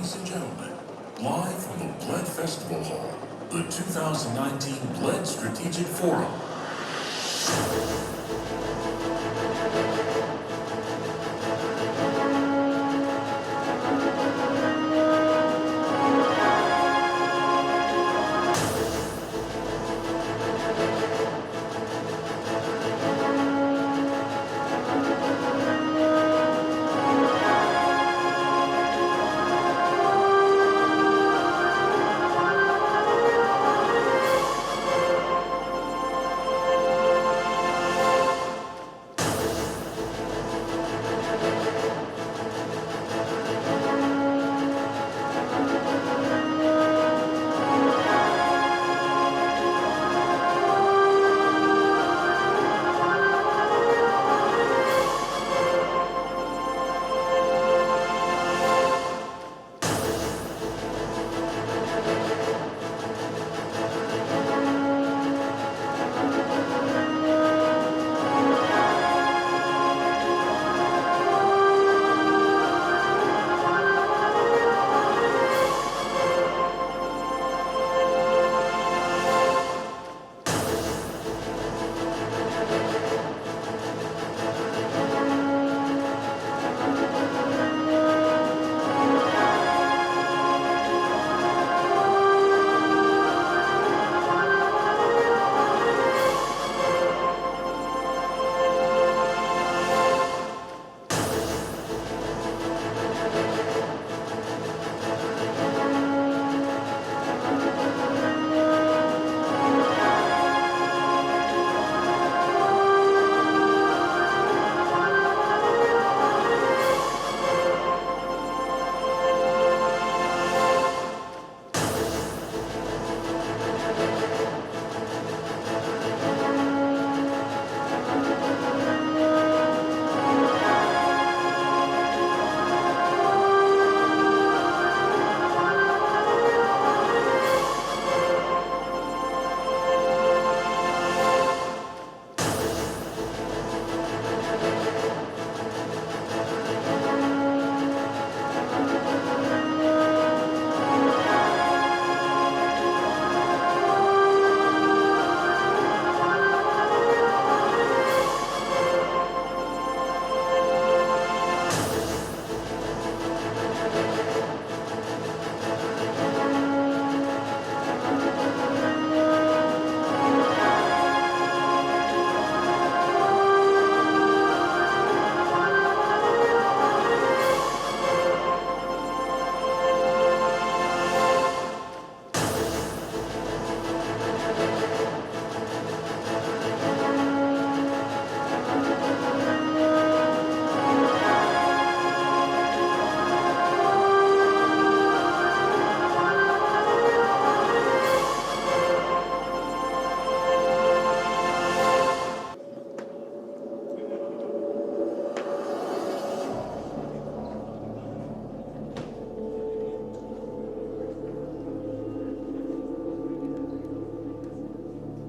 Ladies and gentlemen, live from the Bled Festival Hall, the 2019 Bled Strategic Forum.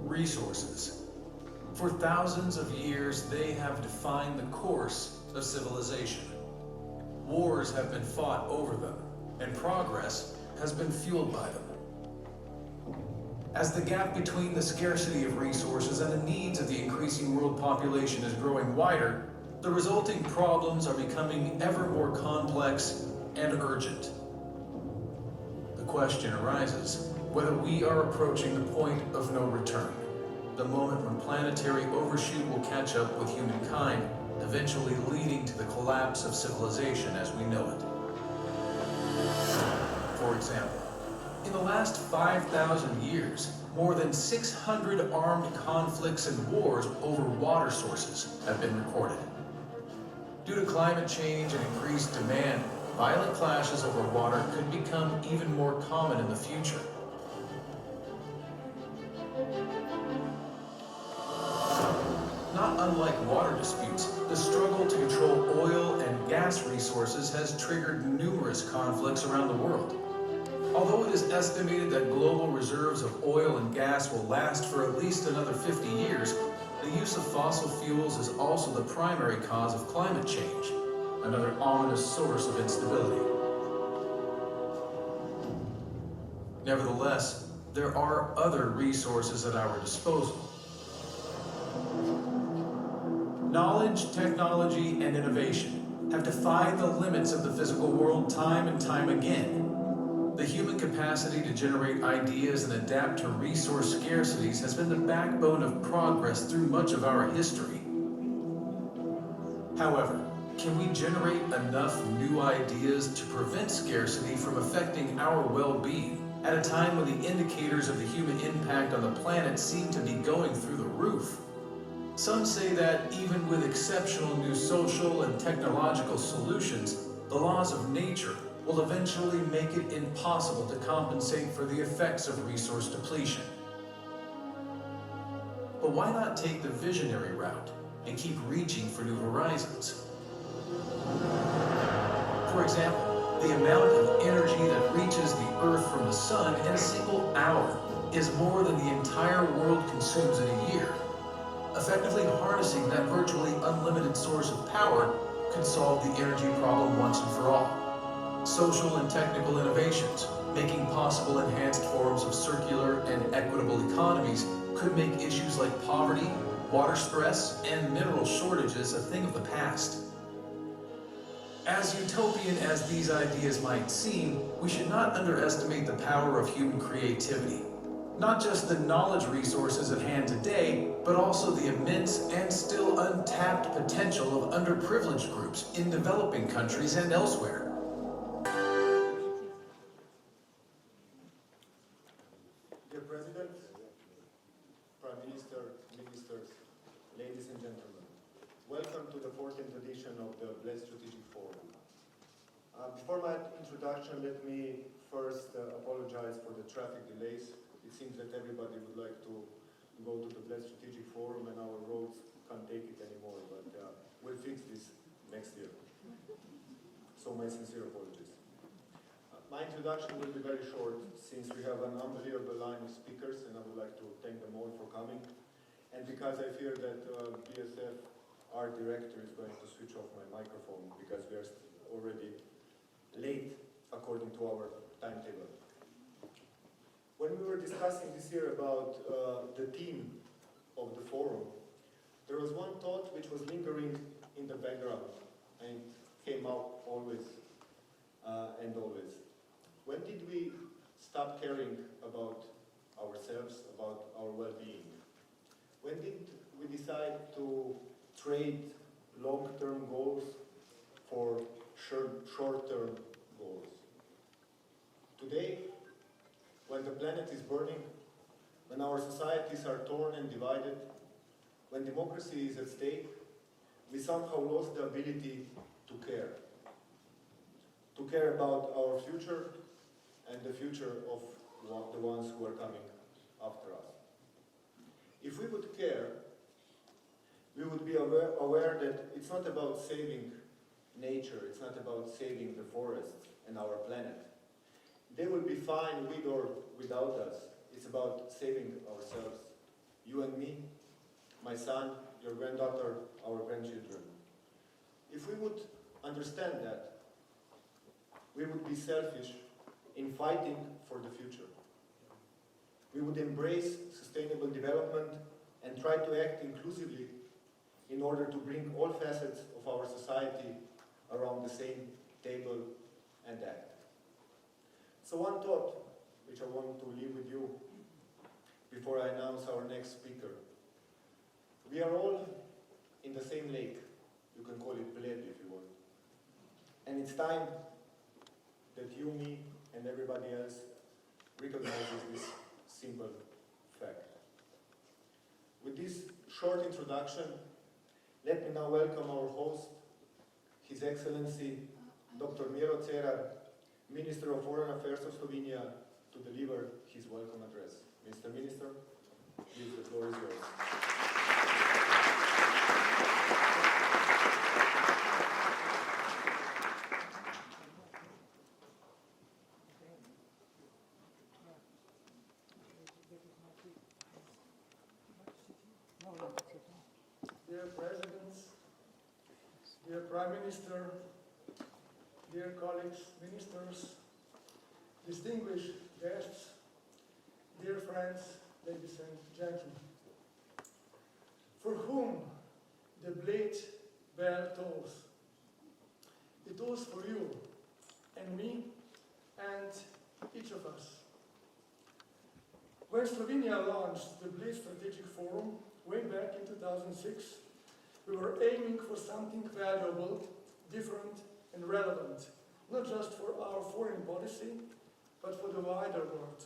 Resources. For thousands of years, they have defined the course of civilization. Wars have been fought over them, and progress has been fueled by them. As the gap between the scarcity of resources and the needs of the increasing world population is growing wider, the resulting problems are becoming ever more complex and urgent. The question arises whether we are approaching the point of no return, the moment when planetary overshoot will catch up with humankind, eventually leading to the collapse of civilization as we know it. For example, in the last 5,000 years, more than 600 armed conflicts and wars over water sources have been recorded. Due to climate change and increased demand, violent clashes over water could become even more common in the future. Not unlike water disputes, the struggle to control oil and gas resources has triggered numerous conflicts around the world. Although it is estimated that global reserves of oil and gas will last for at least another 50 years, the use of fossil fuels is also the primary cause of climate change, another ominous source of instability. Nevertheless, there are other resources at our disposal. Knowledge, technology, and innovation have defied the limits of the physical world time and time again. The human capacity to generate ideas and adapt to resource scarcities has been the backbone of progress through much of our history. However, can we generate enough new ideas to prevent scarcity from affecting our well-being at a time when the indicators of the human impact on the planet seem to be going through the roof? Some say that even with exceptional new social and technological solutions, the laws of nature will eventually make it impossible to compensate for the effects of resource depletion. But why not take the visionary route and keep reaching for new horizons? For example, the amount of energy that reaches the Earth from the Sun in a single hour is more than the entire world consumes in a year. Effectively harnessing that virtually unlimited source of power could solve the energy problem once and for all. Social and technical innovations, making possible enhanced forms of circular and equitable economies, could make issues like poverty, water stress, and mineral shortages a thing of the past. As utopian as these ideas might seem, we should not underestimate the power of human creativity. Not just the knowledge resources at hand today, but also the immense and still untapped potential of underprivileged groups in developing countries and elsewhere. Dear President, Prime Minister, Ministers, ladies and gentlemen, welcome to the 14th edition of the Bled Strategic Forum. Before my introduction, let me first apologize for the traffic delays. It seems that everybody would like to go to the Bled Strategic Forum and our roads can't take it anymore, but we'll fix this next year. So my sincere apologies. My introduction will be very short since we have an unbelievable line of speakers and I would like to thank them all for coming. And because I fear that BSF, our director, is going to switch off my microphone because we are already late according to our timetable. When we were discussing this year about the theme of the forum, there was one thought which was lingering in the background and came out always and always. When did we stop caring about ourselves, about our well-being? When did we decide to trade long-term goals for short-term goals? Today, when the planet is burning, when our societies are torn and divided, when democracy is at stake, we somehow lost the ability to care. To care about our future and the future of the ones who are coming after us. If we would care, we would be aware that it's not about saving nature, it's not about saving the forests and our planet. They will be fine with or without us. It's about saving ourselves. You and me, my son, your granddaughter, our grandchildren. If we would understand that, we would be selfish in fighting for the future. We would embrace sustainable development and try to act inclusively in order to bring all facets of our society around the same table and act. So one thought which I want to leave with you before I announce our next speaker. We are all in the same lake. You can call it Bled if you want. And it's time that you, me, and everybody else recognizes this simple fact. With this short introduction, let me now welcome our host, His Excellency Dr. Mira Cerarja, Minister of Foreign Affairs of Slovenia, to deliver his welcome address. Mr. Minister, please, the floor is yours. Dear Presidents, dear Prime Minister, dear colleagues, ministers, distinguished guests, friends, ladies and gentlemen. For whom the Bled bell tolls? It tolls for you and me and each of us. When Slovenia launched the Bled Strategic Forum way back in 2006, we were aiming for something valuable, different and relevant, not just for our foreign policy, but for the wider world.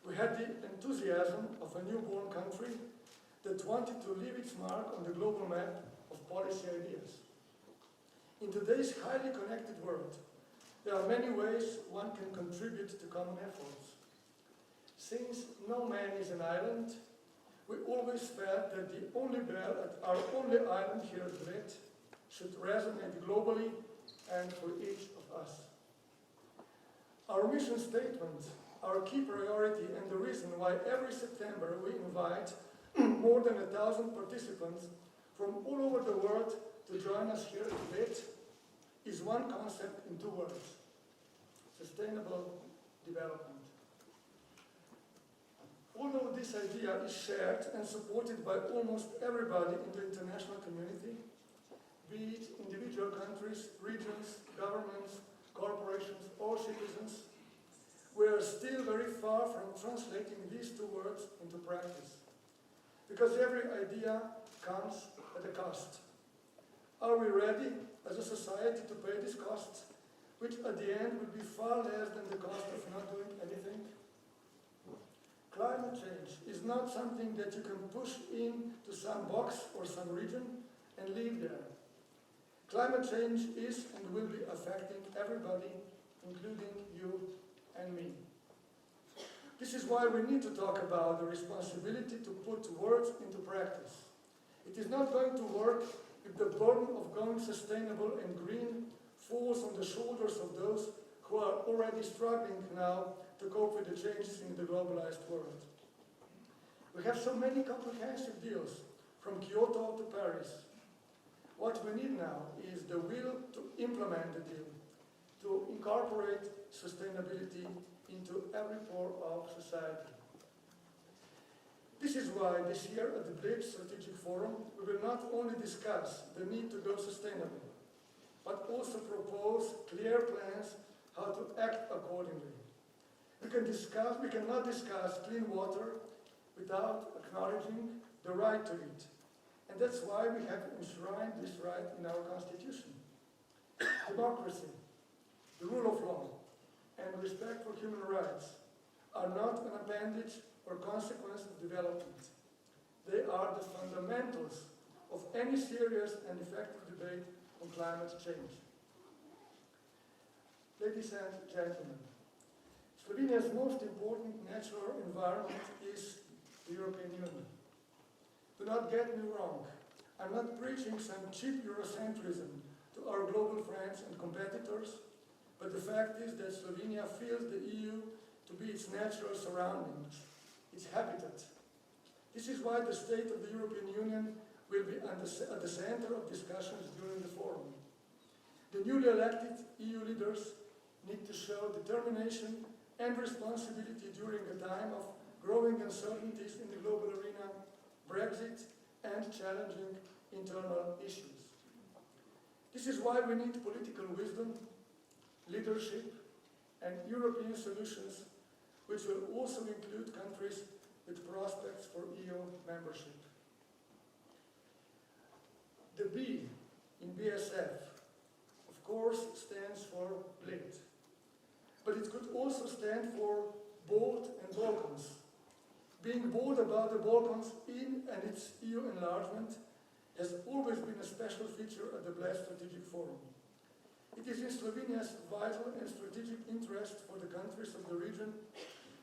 We had the enthusiasm of a newborn country that wanted to leave its mark on the global map of policy ideas. In today's highly connected world, there are many ways one can contribute to common efforts. Since no man is an island, we always felt that the only bell at our only island here at Bled should resonate globally and for each of us. Our mission statement, our key priority, and the reason why every September we invite more than 1,000 participants from all over the world to join us here at Bled is one concept in 2 words: sustainable development. Although this idea is shared and supported by almost everybody in the international community, be it individual countries, regions, governments, corporations, or citizens, we are still very far from translating these 2 words into practice. Because every idea comes at a cost. Are we ready as a society to pay this cost, which at the end will be far less than the cost of not doing anything? Climate change is not something that you can push into some box or some region and leave there. Climate change is and will be affecting everybody, including you and me. This is why we need to talk about the responsibility to put words into practice. It is not going to work if the burden of going sustainable and green falls on the shoulders of those who are already struggling now to cope with the changes in the globalized world. We have so many comprehensive deals, from Kyoto to Paris. What we need now is the will to implement the deal, to incorporate sustainability into every pore of society. This is why this year at the Bled Strategic Forum, we will not only discuss the need to go sustainable, but also propose clear plans how to act accordingly. We cannot discuss clean water without acknowledging the right to it. And that's why we have enshrined this right in our Constitution. Democracy, the rule of law, and respect for human rights are not an appendage or consequence of development. They are the fundamentals of any serious and effective debate on climate change. Ladies and gentlemen, Slovenia's most important natural environment is the European Union. Do not get me wrong, I'm not preaching some cheap Eurocentrism to our global friends and competitors, but the fact is that Slovenia feels the EU to be its natural surroundings, its habitat. This is why the state of the European Union will be at the center of discussions during the forum. The newly elected EU leaders need to show determination and responsibility during a time of growing uncertainties in the global arena, Brexit, and challenging internal issues. This is why we need political wisdom, leadership, and European solutions, which will also include countries with prospects for EU membership. The B in BSF, of course, stands for Bled, but it could also stand for bold and Balkans. Being bold about the Balkans in and its EU enlargement has always been a special feature at the Bled Strategic Forum. It is in Slovenia's vital and strategic interest for the countries of the region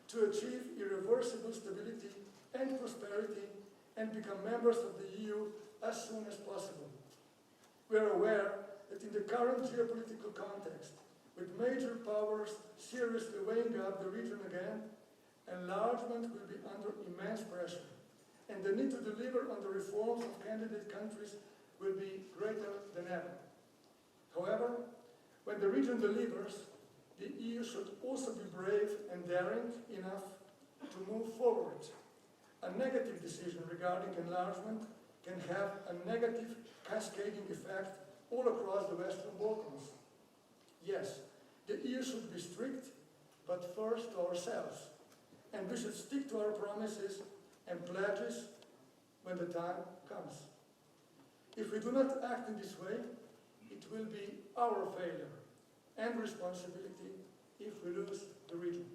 to achieve irreversible stability and prosperity and become members of the EU as soon as possible. We are aware that in the current geopolitical context, with major powers seriously weighing up the region again, enlargement will be under immense pressure, and the need to deliver on the reforms of candidate countries will be greater than ever. However, when the region delivers, the EU should also be brave and daring enough to move forward. A negative decision regarding enlargement can have a negative cascading effect all across the Western Balkans. Yes, the EU should be strict, but first to ourselves, and we should stick to our promises and pledges when the time comes. If we do not act in this way, it will be our failure and responsibility if we lose the region.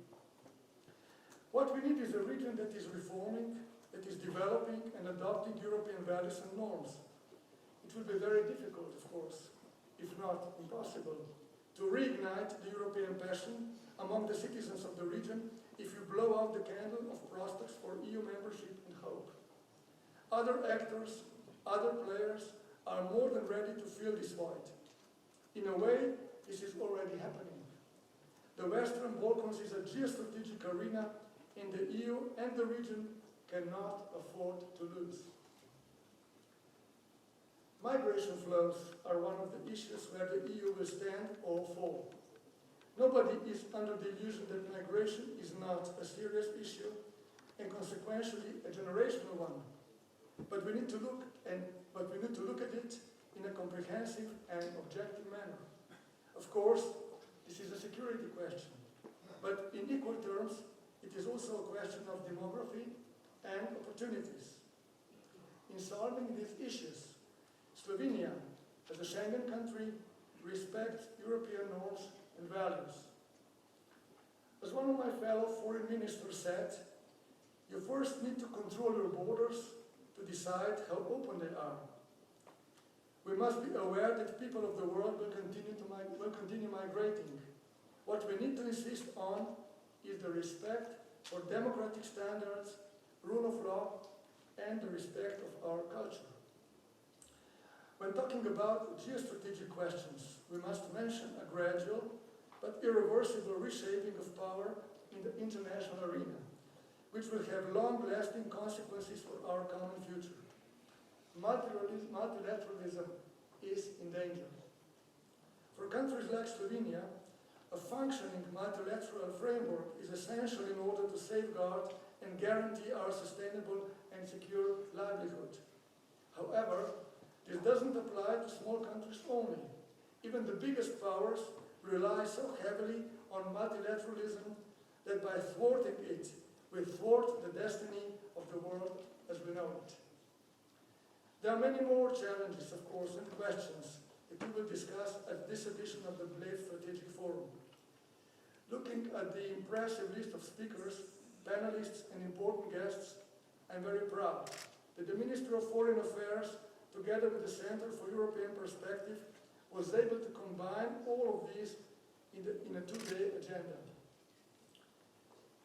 What we need is a region that is reforming, that is developing and adopting European values and norms. It will be very difficult, of course, if not impossible, to reignite the European passion among the citizens of the region if you blow out the candle of prospects for EU membership and hope. Other actors, other players are more than ready to fill this void. In a way, this is already happening. The Western Balkans is a geostrategic arena and the EU and the region cannot afford to lose. Migration flows are one of the issues where the EU will stand or fall. Nobody is under the illusion that migration is not a serious issue and consequentially a generational one. But we need to look at it in a comprehensive and objective manner. Of course, this is a security question, but in equal terms, it is also a question of demography and opportunities. In solving these issues, Slovenia, as a Schengen country, respects European norms and values. As one of my fellow foreign ministers said, you first need to control your borders to decide how open they are. We must be aware that people of the world will continue migrating. What we need to insist on is the respect for democratic standards, rule of law, and the respect of our culture. When talking about geostrategic questions, we must mention a gradual but irreversible reshaping of power in the international arena, which will have long-lasting consequences for our common future. Multilateralism is in danger. For countries like Slovenia, a functioning multilateral framework is essential in order to safeguard and guarantee our sustainable and secure livelihood. However, this doesn't apply to small countries only. Even the biggest powers rely so heavily on multilateralism that by thwarting it, we thwart the destiny of the world as we know it. There are many more challenges, of course, and questions that we will discuss at this edition of the Bled Strategic Forum. Looking at the impressive list of speakers, panelists, and important guests, I'm very proud that the Minister of Foreign Affairs, together with the Center for European Perspective, was able to combine all of these in a two-day agenda.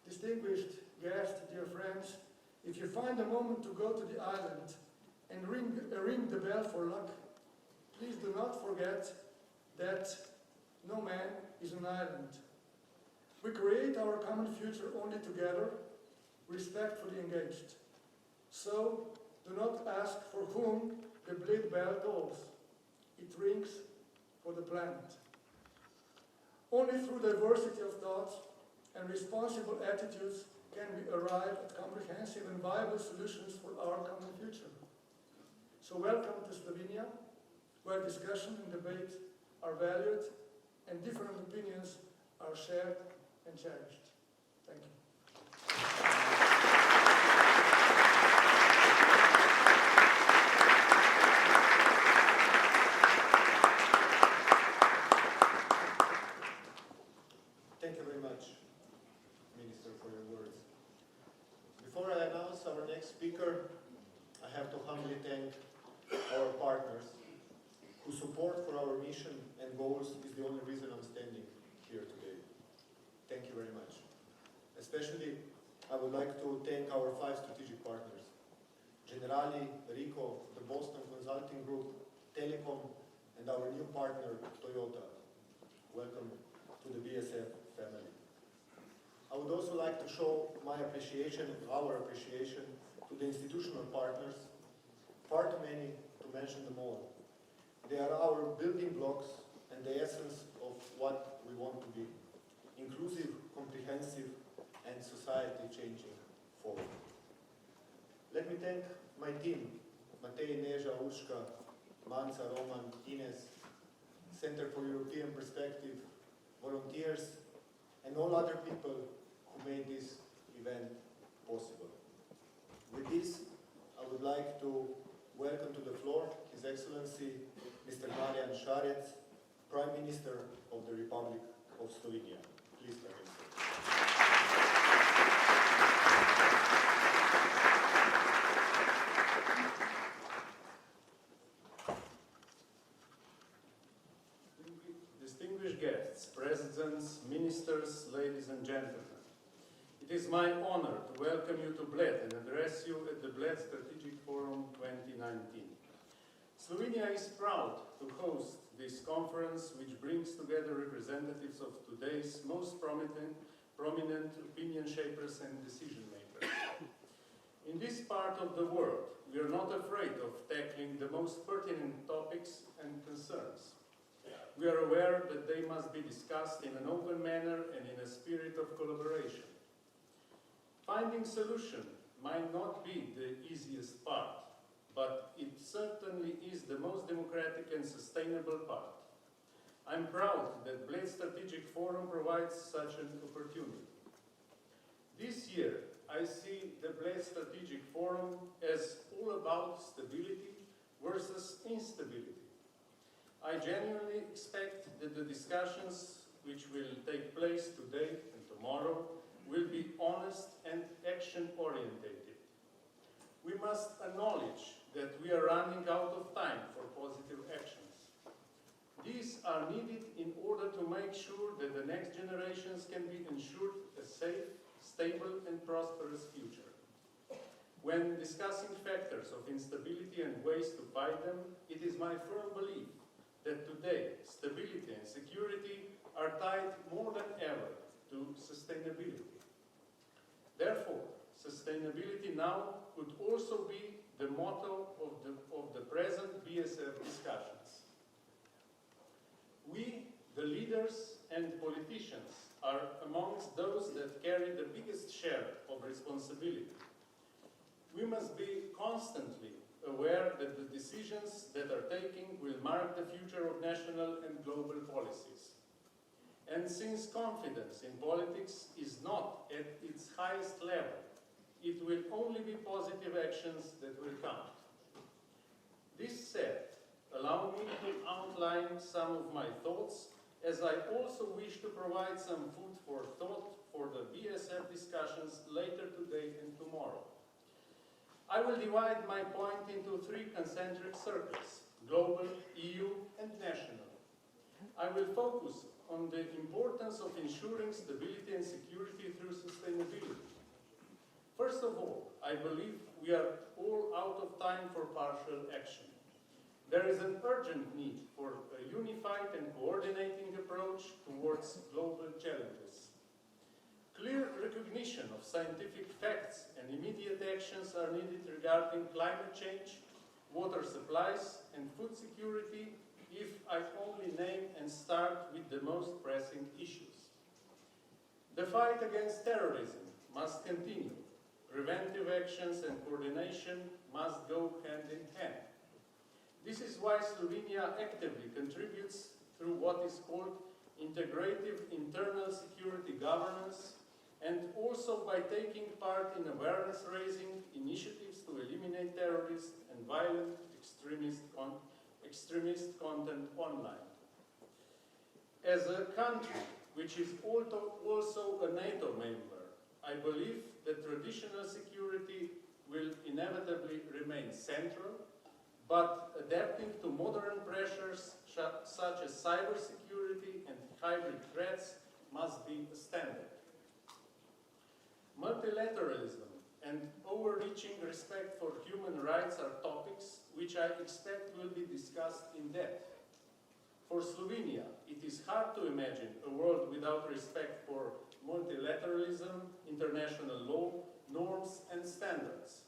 Distinguished guests, dear friends, if you find a moment to go to the island and ring the bell for luck, please do not forget that no man is an island. We create our common future only together, respectfully engaged. So, do not ask for whom the Bled bell tolls. It rings for the planet. Only through diversity of thoughts and responsible attitudes can we arrive at comprehensive and viable solutions for our common future. So welcome to Slovenia, where discussion and debate are valued and different opinions are shared and cherished. Thank you. Thank you very much, Minister, for your words. Before I announce our next speaker, I have to humbly thank our partners whose support for our mission and goals is the only reason I'm standing here today. Thank you very much. Especially, I would like to thank our 5 strategic partners: Generali, Rico, the Boston Consulting Group, Telecom, and our new partner, Toyota. Welcome to the BSF family. I would also like to show my appreciation and our appreciation to the institutional partners, far too many to mention them all. They are our building blocks and the essence of what we want to be: inclusive, comprehensive, and society-changing Forum. Let me thank my team, Matej, Neža, Urška, Manca, Roman, Ines, Center for European Perspective, volunteers, and all other people who made this event possible. With this, I would like to welcome to the floor His Excellency Mr. Marjana Šarca, Prime Minister of the Republic of Slovenia. Please, Prime Minister. Distinguished guests, presidents, ministers, ladies and gentlemen. It is my honor to welcome you to Bled and address you at the Bled Strategic Forum 2019. Slovenia is proud to host this conference, which brings together representatives of today's most prominent opinion shapers and decision makers. In this part of the world, we are not afraid of tackling the most pertinent topics and concerns. We are aware that they must be discussed in an open manner and in a spirit of collaboration. Finding solution might not be the easiest part, but it certainly is the most democratic and sustainable part. I'm proud that Bled Strategic Forum provides such an opportunity. This year, I see the Bled Strategic Forum as all about stability versus instability. I genuinely expect that the discussions which will take place today and tomorrow will be honest and action-orientated. We must acknowledge that we are running out of time for positive actions. These are needed in order to make sure that the next generations can be ensured a safe, stable and prosperous future. When discussing factors of instability and ways to fight them, it is my firm belief that today stability and security are tied more than ever to sustainability. Therefore, sustainability now could also be the motto of the present BSF discussions. We, the leaders and politicians, are amongst those that carry the biggest share of responsibility. We must be constantly aware that the decisions that are taken will mark the future of national and global policies. And since confidence in politics is not at its highest level, it will only be positive actions that will count. This said, allow me to outline some of my thoughts, as I also wish to provide some food for thought for the BSF discussions later today and tomorrow. I will divide my point into three concentric circles: global, EU, and national. I will focus on the importance of ensuring stability and security through sustainability. First of all, I believe we are all out of time for partial action. There is an urgent need for a unified and coordinating approach towards global challenges. Clear recognition of scientific facts and immediate actions are needed regarding climate change, water supplies, and food security, if I only name and start with the most pressing issues. The fight against terrorism must continue. Preventive actions and coordination must go hand in hand. This is why Slovenia actively contributes through what is called integrative internal security governance, and also by taking part in awareness-raising initiatives to eliminate terrorist and violent extremist content online. As a country which is also a NATO member, I believe that traditional security will inevitably remain central, but adapting to modern pressures such as cybersecurity and hybrid threats must be a standard. Multilateralism and overreaching respect for human rights are topics which I expect will be discussed in depth. For Slovenia, it is hard to imagine a world without respect for multilateralism, international law, norms and standards.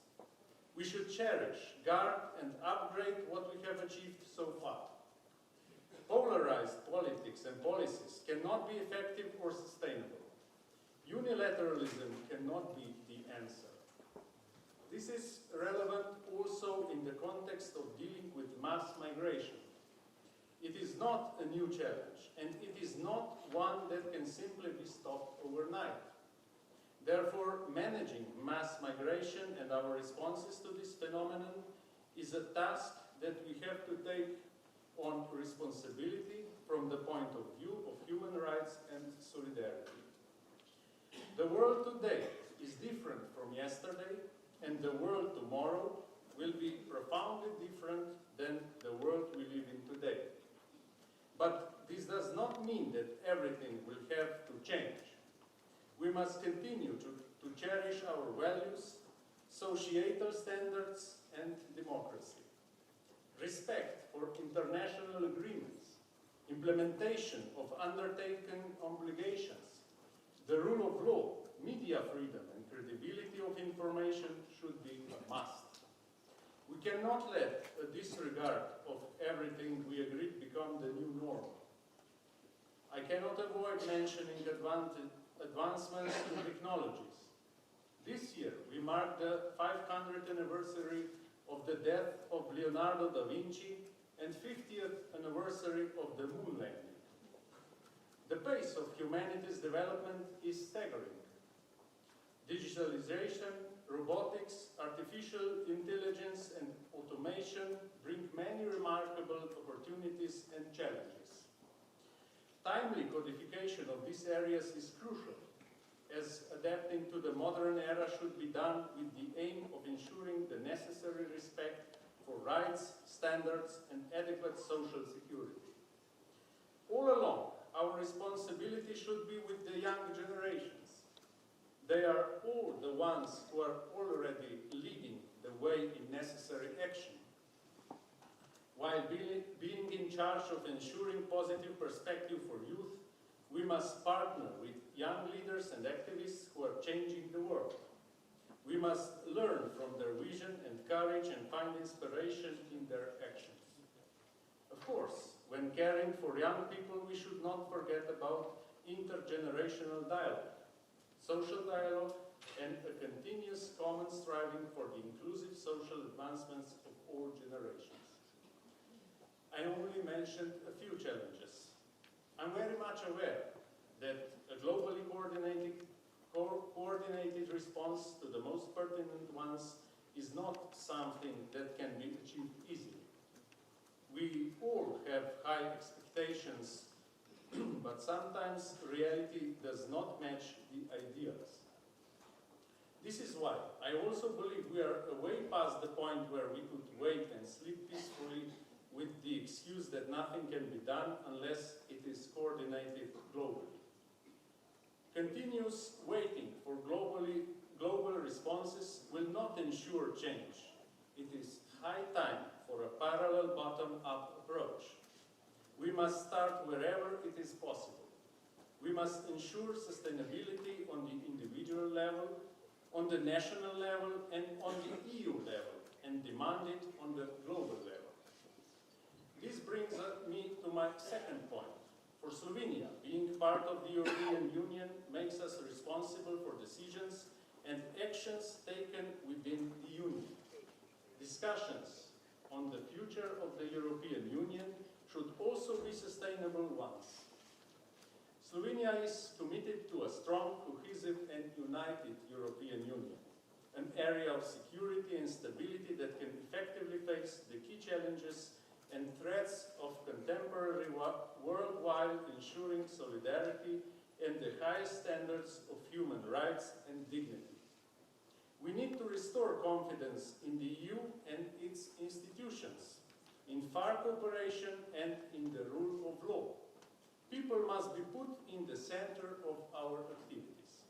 We should cherish, guard and upgrade what we have achieved so far. Polarized politics and policies cannot be effective or sustainable. Unilateralism cannot be the answer. This is relevant also in the context of dealing with mass migration. It is not a new challenge, and it is not one that can simply be stopped overnight. Therefore, managing mass migration and our responses to this phenomenon is a task that we have to take on responsibility from the point of view of human rights and solidarity. The world today is different from yesterday, and the world tomorrow will be profoundly different than the world we live in today. But this does not mean that everything will have to change. We must continue to cherish our values, societal standards, and democracy. Respect for international agreements, implementation of undertaken obligations, the rule of law, media freedom, and credibility of information should be a must. We cannot let a disregard of everything we agreed become the new norm. I cannot avoid mentioning advancements in technologies. This year, we mark the 500th anniversary of the death of Leonardo da Vinci and 50th anniversary of the moon landing. The pace of humanity's development is staggering. Digitalization, robotics, artificial intelligence, and automation bring many remarkable opportunities and challenges. Timely codification of these areas is crucial, as adapting to the modern era should be done with the aim of ensuring the necessary respect for rights, standards, and adequate social security. All along, our responsibility should be with the young generations. They are all the ones who are already leading the way in necessary action. While being in charge of ensuring positive perspective for youth, we must partner with young leaders and activists who are changing the world. We must learn from their vision and courage and find inspiration in their actions. Of course, when caring for young people, we should not forget about intergenerational dialogue, social dialogue, and a continuous common striving for the inclusive social advancements of all generations. I only mentioned a few challenges. I'm very much aware that a globally coordinated response to the most pertinent ones is not something that can be achieved easily. We all have high expectations, but sometimes reality does not match the ideals. This is why I also believe we are way past the point where we could wait and sleep peacefully with the excuse that nothing can be done unless it is coordinated globally. Continuous waiting for global responses will not ensure change. It is high time for a parallel bottom-up approach. We must start wherever it is possible. We must ensure sustainability on the individual level, on the national level, and on the EU level, and demand it on the global level. This brings me to my second point. For Slovenia, being part of the European Union makes us responsible for decisions and actions taken within the Union. Discussions on the future of the European Union should also be sustainable ones. Slovenia is committed to a strong, cohesive, and united European Union, an area of security and stability that can effectively face the key challenges and threats of contemporary world while ensuring solidarity and the highest standards of human rights and dignity. We need to restore confidence in the EU and its institutions, in fair cooperation and in the rule of law. People must be put in the center of our activities.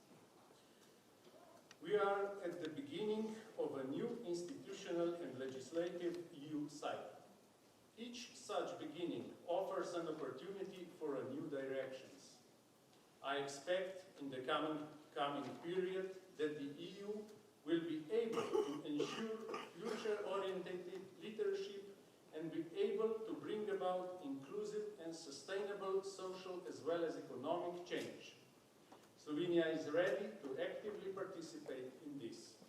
We are at the beginning of a new institutional and legislative EU cycle. Each such beginning offers an opportunity for a new directions. I expect in the coming period that the EU will be able to ensure future-oriented leadership and be able to bring about inclusive and sustainable social as well as economic change. Slovenia is ready to actively participate in this.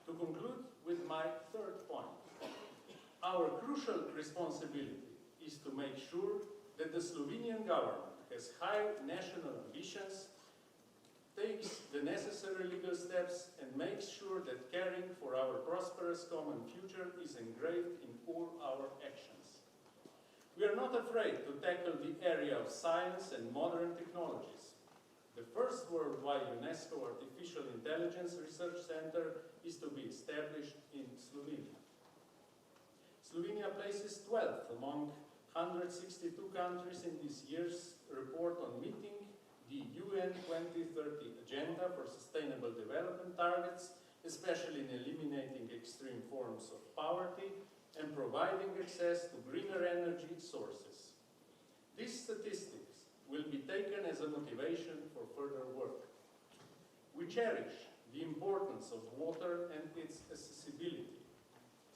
To conclude with my third point, our crucial responsibility is to make sure that the Slovenian government has high national ambitions, takes the necessary legal steps, and makes sure that caring for our prosperous common future is engraved in all our actions. We are not afraid to tackle the area of science and modern technologies. The first worldwide UNESCO Artificial Intelligence Research Center is to be established in Slovenia. Slovenia places 12th among 162 countries in this year's report on meeting the UN 2030 Agenda for Sustainable Development Targets, especially in eliminating extreme forms of poverty and providing access to greener energy sources. These statistics will be taken as a motivation for further work. We cherish the importance of water and its accessibility.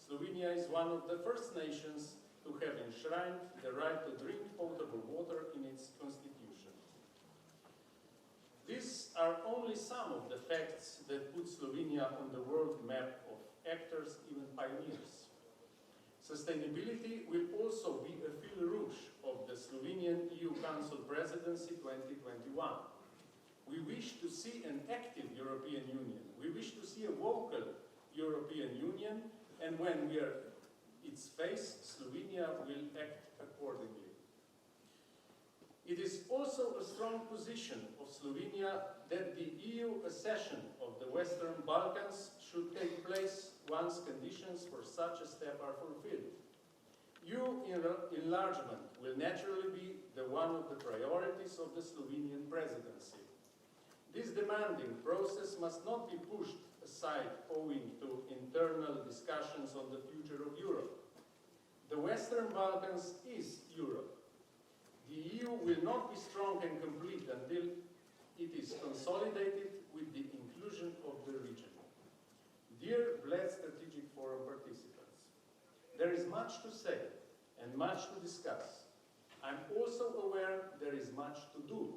Slovenia is one of the first nations to have enshrined the right to drink potable water in its constitution. These are only some of the facts that put Slovenia on the world map of actors, even pioneers. Sustainability will also be a fil rouge of the Slovenian EU Council Presidency 2021. We wish to see an active European Union. We wish to see a vocal European Union, and when we are its face, Slovenia will act accordingly. It is also a strong position of Slovenia that the EU accession of the Western Balkans should take place once conditions for such a step are fulfilled. EU enlargement will naturally be one of the priorities of the Slovenian presidency. This demanding process must not be pushed aside owing to internal discussions on the future of Europe. The Western Balkans is Europe. The EU will not be strong and complete until it is consolidated with the inclusion of the region. Dear Bled Strategic Forum participants, there is much to say and much to discuss. I'm also aware there is much to do.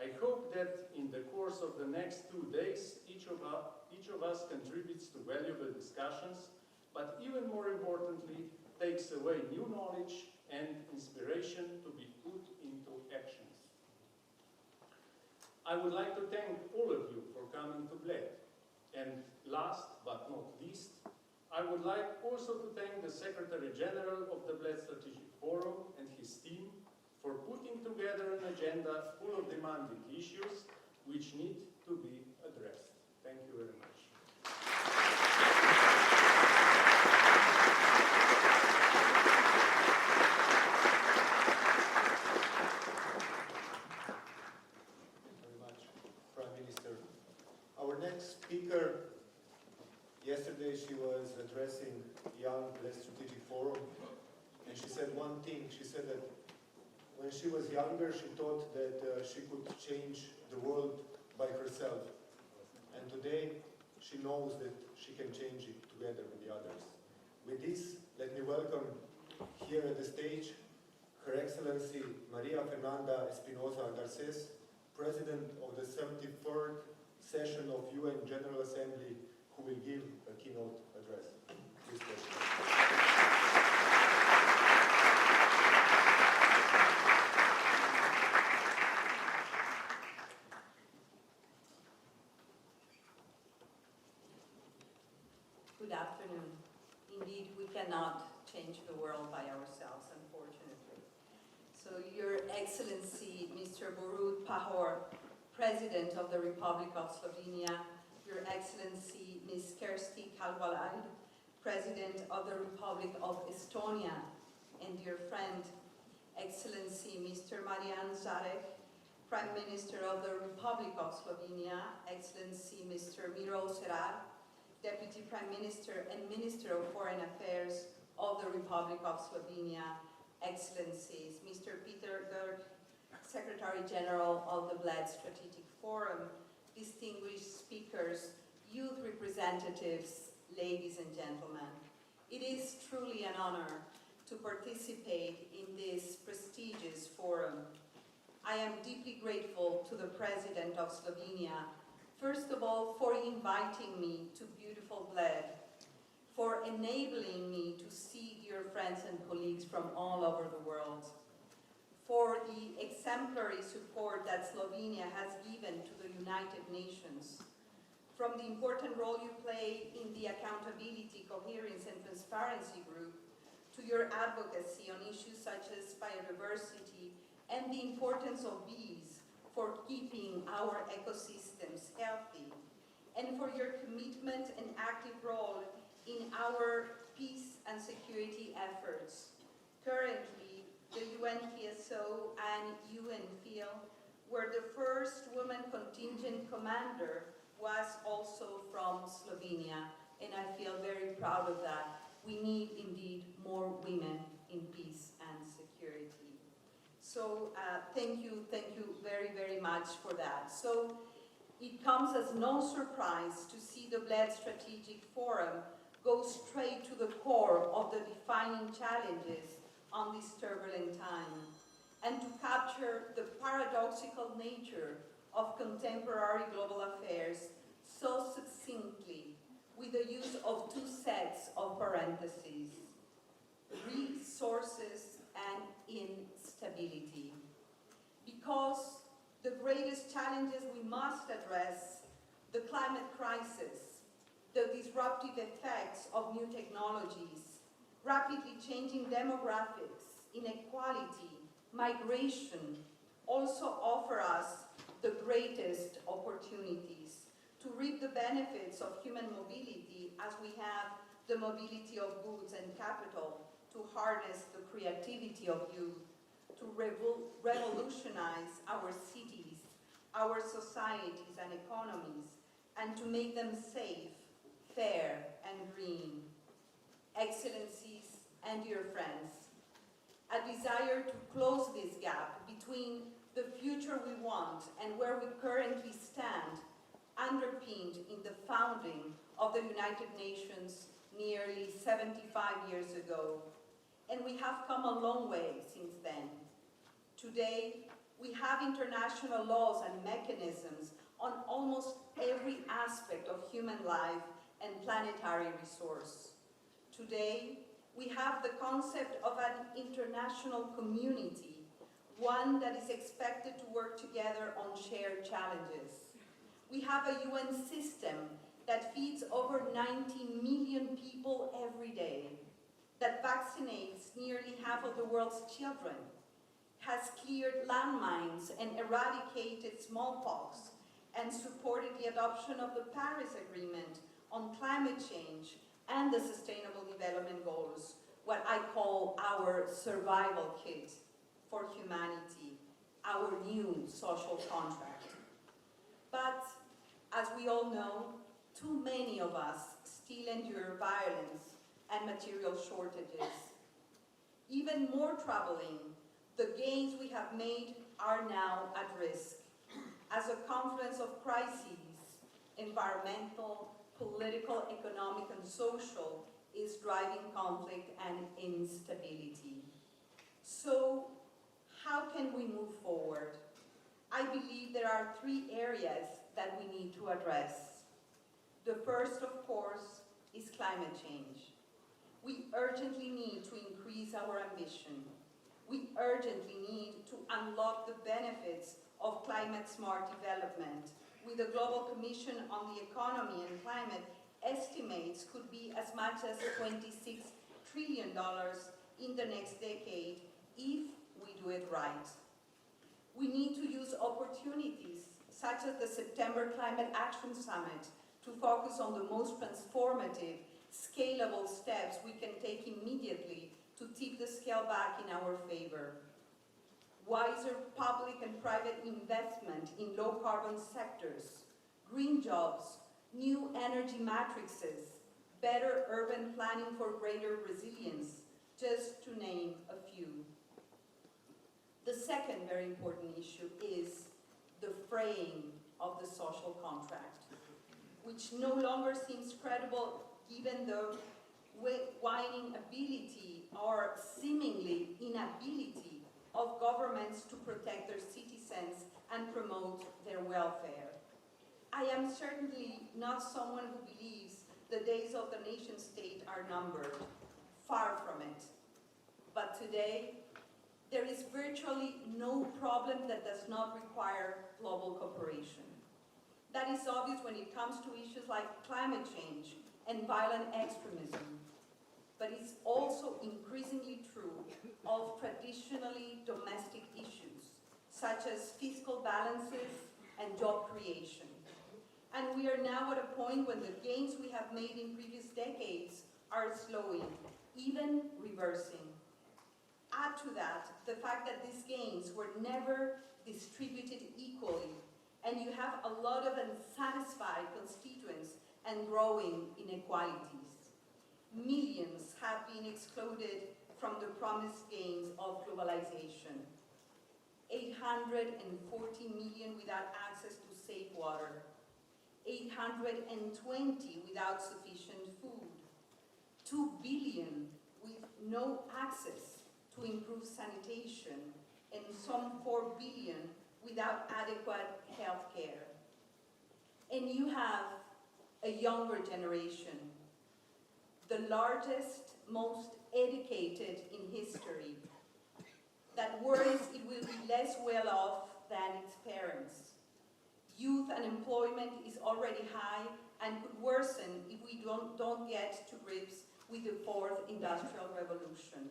I hope that in the course of the next 2 days, each of us contributes to valuable discussions, but even more importantly, takes away new knowledge and inspiration to be put into actions. I would like to thank all of you for coming to Bled. And last but not least, I would like also to thank the Secretary General of the Bled Strategic Forum and his team for putting together an agenda full of demanding issues which need to be addressed. Thank you very much. Our next speaker, yesterday she was addressing young Bled Strategic Forum, and she said one thing. She said that when she was younger, she thought that she could change the world by herself. And today, she knows that she can change it together with the others. With this, let me welcome here at the stage Her Excellency Maria Fernanda Espinosa Garces, President of the 73rd session of UN General Assembly, who will give a keynote address. Please, President. Good afternoon. Indeed, we cannot change the world by ourselves, unfortunately. So, Your Excellency, Mr. Borut Pahor, President of the Republic of Slovenia, Your Excellency, Ms. Kersti Kalvalad, President of the Republic of Estonia, and dear friend, Excellency, Mr. Marjana Šarca, Prime Minister of the Republic of Slovenia, Excellency, Mr. Mira Cerarja, Deputy Prime Minister and Minister of Foreign Affairs of the Republic of Slovenia, Excellencies, Mr. Peter Grk, Secretary General of the Bled Strategic Forum, distinguished speakers, youth representatives, ladies and gentlemen. It is truly an honor to participate in this prestigious forum. I am deeply grateful to the President of Slovenia First of all, for inviting me to beautiful Bled, for enabling me to see dear friends and colleagues from all over the world, for the exemplary support that Slovenia has given to the United Nations, from the important role you play in the Accountability, Coherence and Transparency Group, to your advocacy on issues such as biodiversity and the importance of bees for keeping our ecosystems healthy, and for your commitment and active role in our peace and security efforts. Currently, the UNPSO and UNFIL, where the first woman contingent commander was also from Slovenia, and I feel very proud of that. We need indeed more women in peace and security. So thank you very, very much for that. So it comes as no surprise to see the Bled Strategic Forum go straight to the core of the defining challenges on this turbulent time, and to capture the paradoxical nature of contemporary global affairs so succinctly with the use of two sets of parentheses: resources and instability. Because the greatest challenges we must address, the climate crisis, the disruptive effects of new technologies, rapidly changing demographics, inequality, migration, also offer us the greatest opportunities to reap the benefits of human mobility as we have the mobility of goods and capital, to harness the creativity of youth, to revolutionize our cities, our societies and economies, and to make them safe, fair and green. Excellencies and dear friends, a desire to close this gap between the future we want and where we currently stand, underpinned in the founding of the United Nations nearly 75 years ago. And we have come a long way since then. Today, we have international laws and mechanisms on almost every aspect of human life and planetary resource. Today, we have the concept of an international community, one that is expected to work together on shared challenges. We have a UN system that feeds over 90 million people every day, that vaccinates nearly half of the world's children, has cleared landmines and eradicated smallpox, and supported the adoption of the Paris Agreement on climate change and the Sustainable Development Goals, what I call our survival kit for humanity, our new social contract. But, as we all know, too many of us still endure violence and material shortages. Even more troubling, the gains we have made are now at risk, as a confluence of crises, environmental, political, economic, and social, is driving conflict and instability. So, how can we move forward? I believe there are three areas that we need to address. The first, of course, is climate change. We urgently need to increase our ambition. We urgently need to unlock the benefits of climate-smart development, with the Global Commission on the Economy and Climate estimates could be as much as $26 trillion in the next decade if we do it right. We need to use opportunities such as the September Climate Action Summit to focus on the most transformative, scalable steps we can take immediately to tip the scale back in our favor. Wiser public and private investment in low-carbon sectors, green jobs, new energy matrices, better urban planning for greater resilience, just to name a few. The second very important issue is the fraying of the social contract, which no longer seems credible given the waning ability or seemingly inability of governments to protect their citizens and promote their welfare. I am certainly not someone who believes the days of the nation state are numbered. Far from it. But today, there is virtually no problem that does not require global cooperation. That is obvious when it comes to issues like climate change and violent extremism. But it's also increasingly true of traditionally domestic issues, such as fiscal balances and job creation. And we are now at a point when the gains we have made in previous decades are slowing, even reversing. Add to that the fact that these gains were never distributed equally, and you have a lot of unsatisfied constituents and growing inequalities. Millions have been excluded from the promised gains of globalization. 840 million without access to safe water. 820 without sufficient food. 2 billion with no access to improved sanitation, and some 4 billion without adequate health care. And you have a younger generation, the largest, most educated in history, that worries it will be less well off than its parents. Youth unemployment is already high and could worsen if we don't get to grips with the fourth industrial revolution.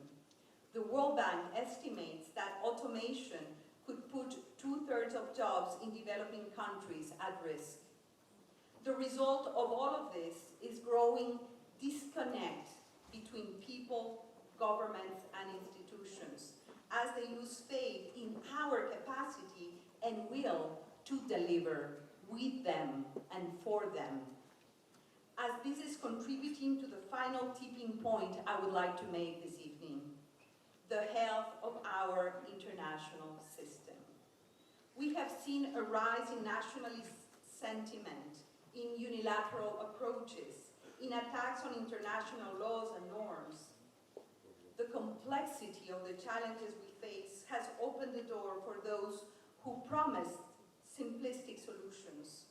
The World Bank estimates that automation could put 2/3 of jobs in developing countries at risk. The result of all of this is growing disconnect between people, governments, and institutions as they lose faith in our capacity and will to deliver with them and for them. As this is contributing to the final tipping point I would like to make this evening, the health of our international system. We have seen a rise in nationalist sentiment, in unilateral approaches, in attacks on international laws and norms. The complexity of the challenges we face has opened the door for those who promised simplistic solutions,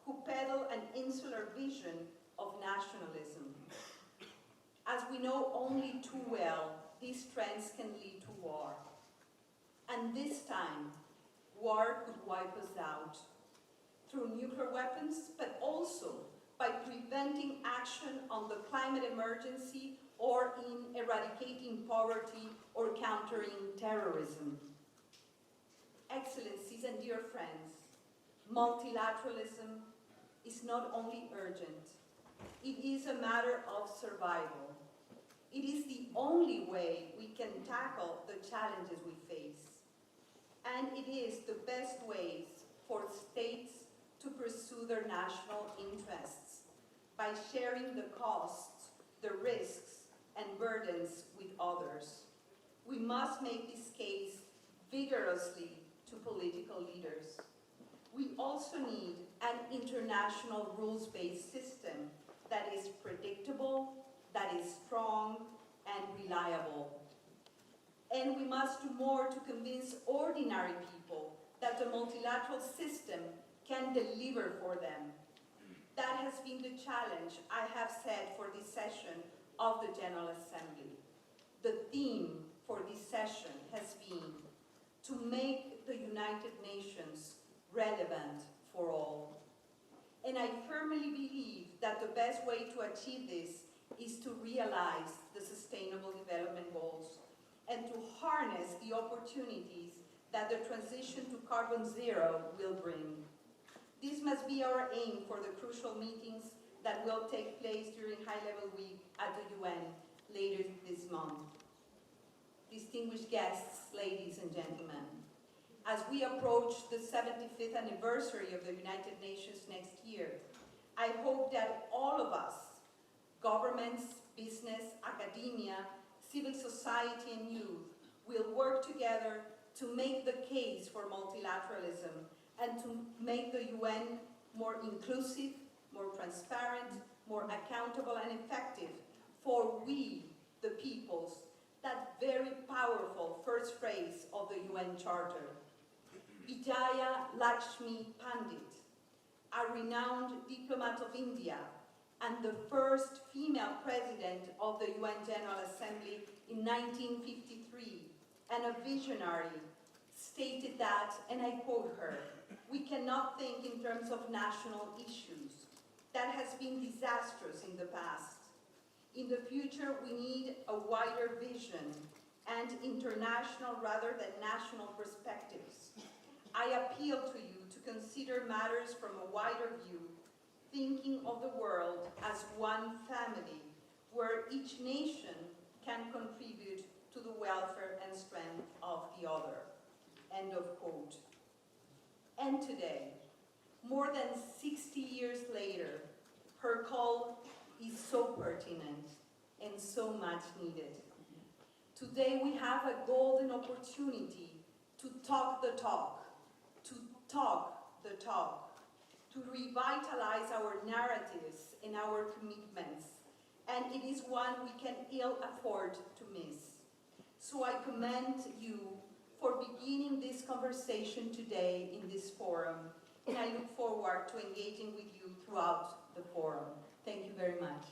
who peddle an insular vision of nationalism. As we know only too well, these trends can lead to war. And this time, war could wipe us out through nuclear weapons, but also by preventing action on the climate emergency or in eradicating poverty or countering terrorism. Excellencies and dear friends, multilateralism is not only urgent, it is a matter of survival. It is the only way we can tackle the challenges we face. And it is the best ways for states to pursue their national interests by sharing the costs, the risks, and burdens with others. We must make this case vigorously to political leaders. We also need an international rules-based system that is predictable, that is strong and reliable. And we must do more to convince ordinary people that the multilateral system can deliver for them. That has been the challenge I have set for this session of the General Assembly. The theme for this session has been to make the United Nations relevant for all. And I firmly believe that the best way to achieve this is to realize the Sustainable Development Goals and to harness the opportunities that the transition to carbon zero will bring. This must be our aim for the crucial meetings that will take place during High-Level Week at the UN later this month. Distinguished guests, ladies and gentlemen, as we approach the 75th anniversary of the United Nations next year, I hope that all of us, governments, business, academia, civil society, and youth, will work together to make the case for multilateralism and to make the UN more inclusive, more transparent, more accountable and effective for we, the peoples, that very powerful first phrase of the UN Charter. Vijaya Lakshmi Pandit, a a renowned diplomat of India and the first female president of the UN General Assembly in 1953, and a visionary, stated that, and I quote her, "We cannot think in terms of national issues. That has been disastrous in the past. In the future, we need a wider vision and international rather than national perspectives. I appeal to you to consider matters from a wider view, thinking of the world as one family, where each nation can contribute to the welfare and strength of the other." End of quote. And today, more than 60 years later, her call is so pertinent and so much needed. Today we have a golden opportunity to talk the talk, to revitalize our narratives and our commitments, and it is one we can ill afford to miss. So I commend you for beginning this conversation today in this forum, and I look forward to engaging with you throughout the forum. Thank you very much.